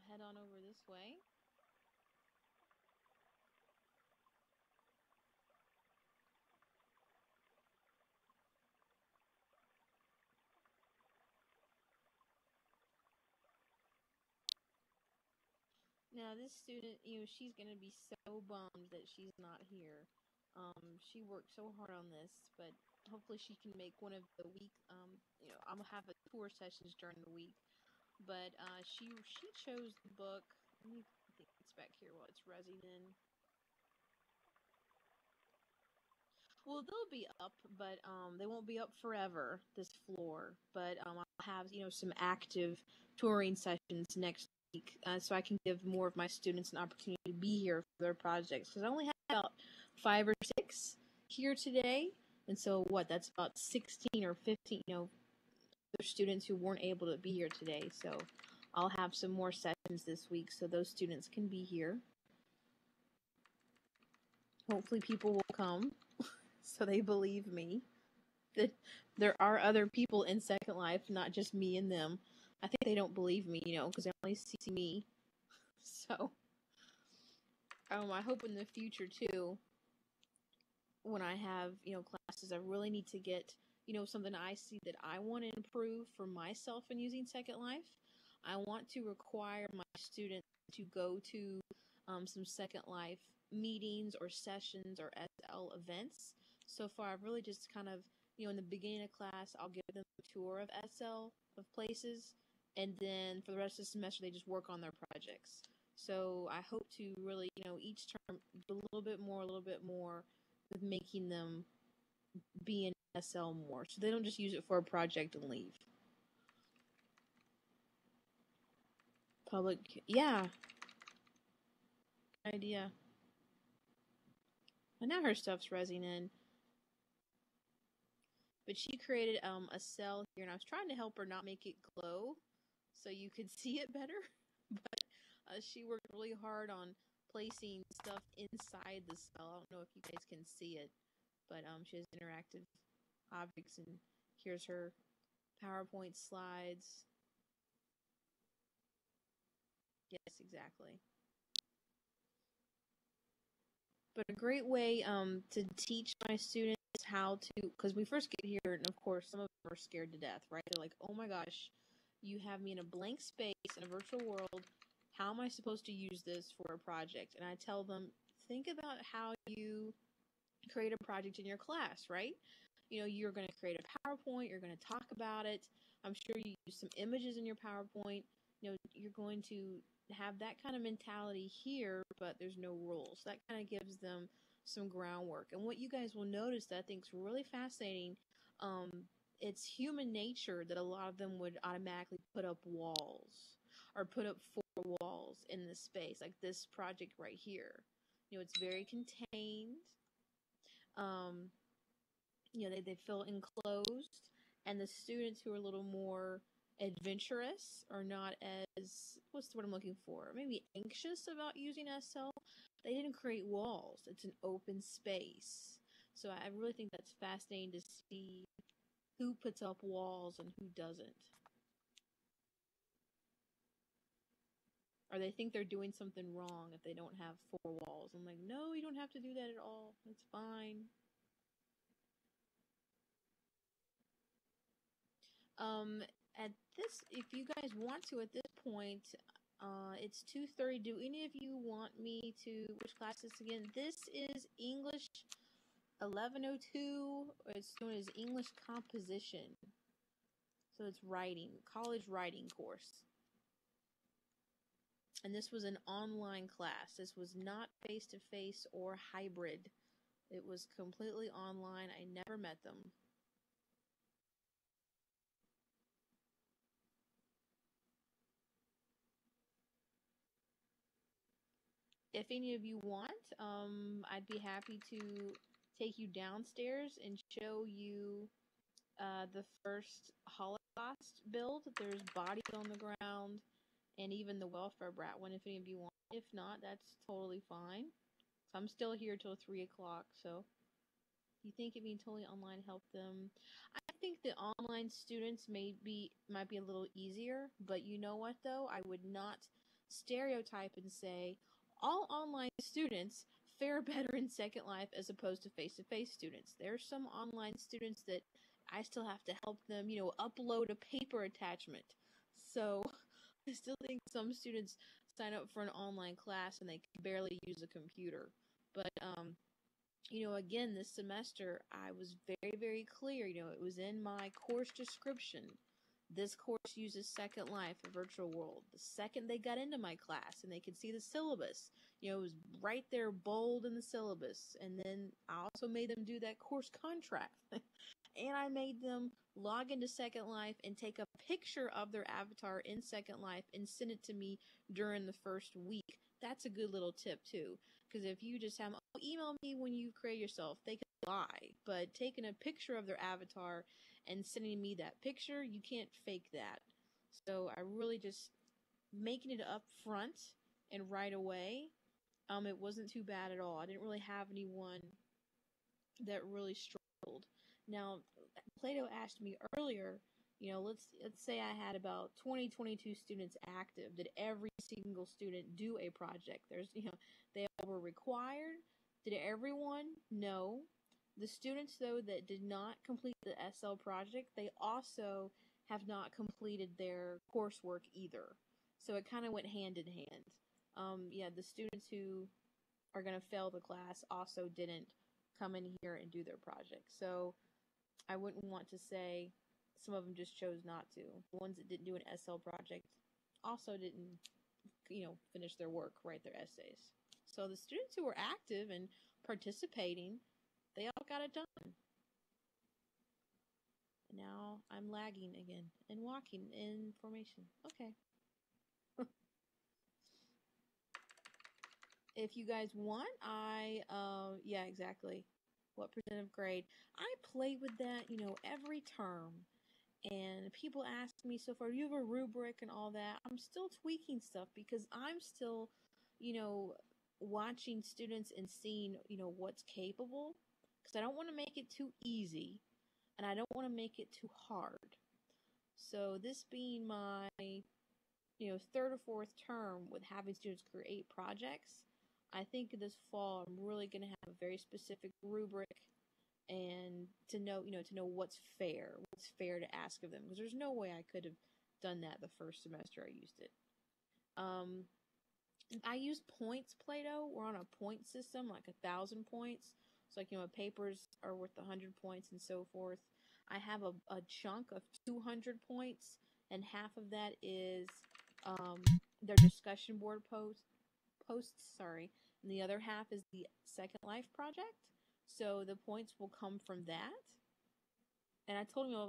head on over this way. Now, this student, she's going to be so bummed that she's not here. She worked so hard on this, but hopefully she can make one of the week, I'm going to have a tour sessions during the week. But she chose the book. Let me, I think it's back here while it's rezzing in. Well, they'll be up, but they won't be up forever. This floor, but I'll have some active touring sessions next week, so I can give more of my students an opportunity to be here for their projects. Because I only have about 5 or 6 here today, and so what? That's about 16 or 15, other students who weren't able to be here today. So I'll have some more sessions this week, so those students can be here. Hopefully, people will come. So they believe me that there are other people in Second Life, not just me and them. I think they don't believe me, because they only see me. So, I hope in the future too, when I have, classes, I really need to get, something I see that I want to improve for myself in using Second Life. I want to require my students to go to some Second Life meetings or sessions or SL events. So far, I've really just kind of, in the beginning of class, I'll give them a tour of SL, of places, and then for the rest of the semester, they just work on their projects. So I hope to really, each term do a little bit more with making them be in SL more. So they don't just use it for a project and leave. Public, yeah, idea. And now her stuff's rezzing in. But she created a cell here, and I was trying to help her not make it glow so you could see it better. But she worked really hard on placing stuff inside the cell. I don't know if you guys can see it, but she has interactive objects, and here's her PowerPoint slides. Yes, exactly. But a great way to teach my students how to, because we first get here, and of course, some of them are scared to death, right? They're like, oh my gosh, you have me in a blank space in a virtual world. How am I supposed to use this for a project? And I tell them, think about how you create a project in your class, right? You're going to create a PowerPoint, you're going to talk about it. I'm sure you use some images in your PowerPoint. You're going to have that kind of mentality here, but there's no rules. That kind of gives them some groundwork. And what you guys will notice that I think is really fascinating, it's human nature that a lot of them would automatically put up walls or put up 4 walls in this space, like this project right here. It's very contained. Um, they feel enclosed, and the students who are a little more adventurous or not as, what's the word I'm looking for, maybe anxious about using SL, they didn't create walls. It's an open space. So I really think that's fascinating to see who puts up walls and who doesn't. Or they think they're doing something wrong if they don't have 4 walls. I'm like, no, you don't have to do that at all. It's fine. Um, at this, if you guys want to, at this point, it's 2:30. Do any of you want me to, which class is this again? This is English 1102. It's known as English Composition. So it's writing, college writing course. And this was an online class. This was not face-to-face or hybrid. It was completely online. I never met them. If any of you want, I'd be happy to take you downstairs and show you the first Holocaust build. There's bodies on the ground and even the welfare brat one if any of you want. If not, that's totally fine. So I'm still here till 3 o'clock. So if you think it being totally online helped them, I think the online students might be a little easier. But you know what though? I would not stereotype and say all online students fare better in Second Life as opposed to face-to-face students. There's some online students that I still have to help them, upload a paper attachment. So I still think some students sign up for an online class and they can barely use a computer. But again, this semester I was very, very clear. It was in my course description. This course uses Second Life, a virtual world. The second they got into my class and they could see the syllabus, it was right there, bold in the syllabus. And then I also made them do that course contract. And I made them log into Second Life and take a picture of their avatar in Second Life and send it to me during the first week. That's a good little tip too. Because if you just have, email me when you create yourself, they can lie. But taking a picture of their avatar and sending me that picture, you can't fake that. So I really just making it up front and right away. It wasn't too bad at all. I didn't really have anyone that really struggled. Now, Plato asked me earlier, let's say I had about 22 students active. Did every single student do a project? They all were required. Did everyone? No. The students, though, that did not complete the SL project, they also have not completed their coursework either. So it kind of went hand in hand. The students who are going to fail the class also didn't come in here and do their project. So I wouldn't want to say some of them just chose not to. The ones that didn't do an SL project also didn't, finish their work, write their essays. So the students who were active and participating, they all got it done. Now I'm lagging again and walking in formation. Okay. If you guys want, yeah, exactly. What percent of grade? I play with that, every term. And people ask me so far, do you have a rubric and all that? I'm still tweaking stuff because I'm still, watching students and seeing, what's capable. Because I don't want to make it too easy and I don't want to make it too hard. So this being my, third or fourth term with having students create projects, I think this fall I'm really going to have a very specific rubric and to know what's fair to ask of them, because there's no way I could have done that the first semester I used it. I use points, Play-Doh. We're on a point system, like 1,000 points. So papers are worth 100 points and so forth. I have a chunk of 200 points, and half of that is their discussion board posts, and the other half is the Second Life project. So the points will come from that. And I told him,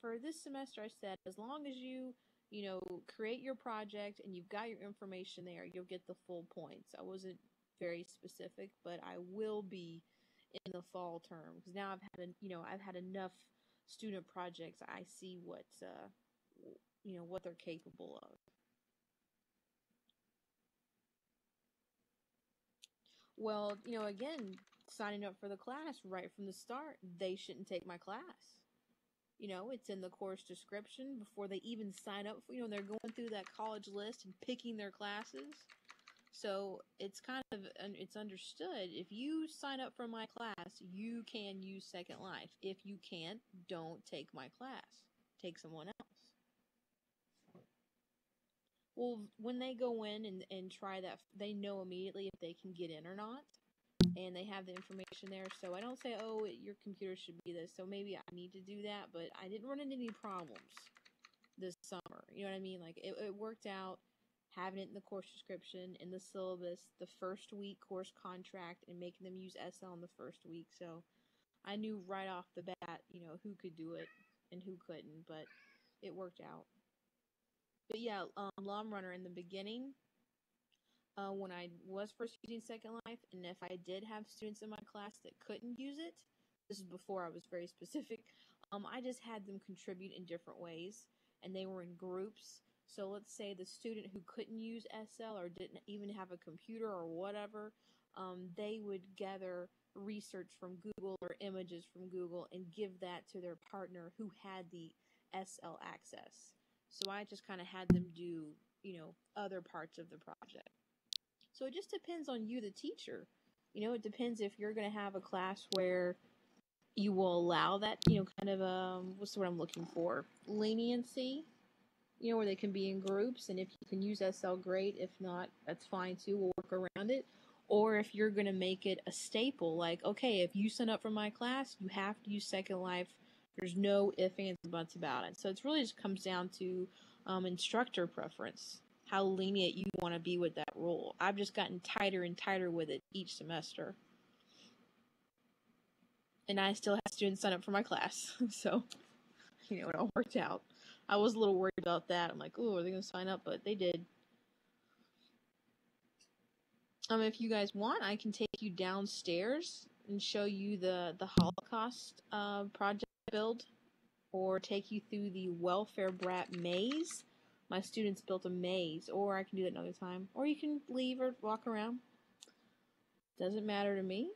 for this semester, I said, as long as you, create your project and you've got your information there, you'll get the full points. I wasn't very specific, but I will be in the fall term because now I've had enough student projects. I see what they're capable of. Well, again, signing up for the class right from the start, they shouldn't take my class. It's in the course description before they even sign up for, they're going through that college list and picking their classes. So it's it's understood. If you sign up for my class, you can use Second Life. If you can't, don't take my class. Take someone else. Well, when they go in and try that, they know immediately if they can get in or not. And they have the information there. So I don't say, oh, your computer should be this. So maybe I need to do that. But I didn't run into any problems this summer. You know what I mean? Like, it worked out having it in the course description, in the syllabus, the first week course contract, and making them use SL in the first week. So I knew right off the bat, who could do it and who couldn't. But it worked out. But yeah, Long Runner in the beginning, when I was first using Second Life, and if I did have students in my class that couldn't use it, this is before I was very specific, I just had them contribute in different ways, and they were in groups. So let's say the student who couldn't use SL or didn't even have a computer or whatever, they would gather research from Google or images from Google and give that to their partner who had the SL access. So I just kind of had them do, other parts of the project. So it just depends on you, the teacher. It depends if you're going to have a class where you will allow that, kind of, what's the word I'm looking for? Leniency, where they can be in groups. And if you can use SL, great. If not, that's fine too. We'll work around it. Or if you're going to make it a staple, like, okay, if you sign up for my class, you have to use Second Life. There's no ifs, ands, and buts about it. So it really just comes down to instructor preference, how lenient you want to be with that rule. I've just gotten tighter and tighter with it each semester. And I still have students sign up for my class. So, it all worked out. I was a little worried about that. I'm like, oh, are they going to sign up? But they did. If you guys want, I can take you downstairs and show you the Holocaust project build, or take you through the welfare brat maze. My students built a maze, or I can do that another time. Or you can leave or walk around. Doesn't matter to me.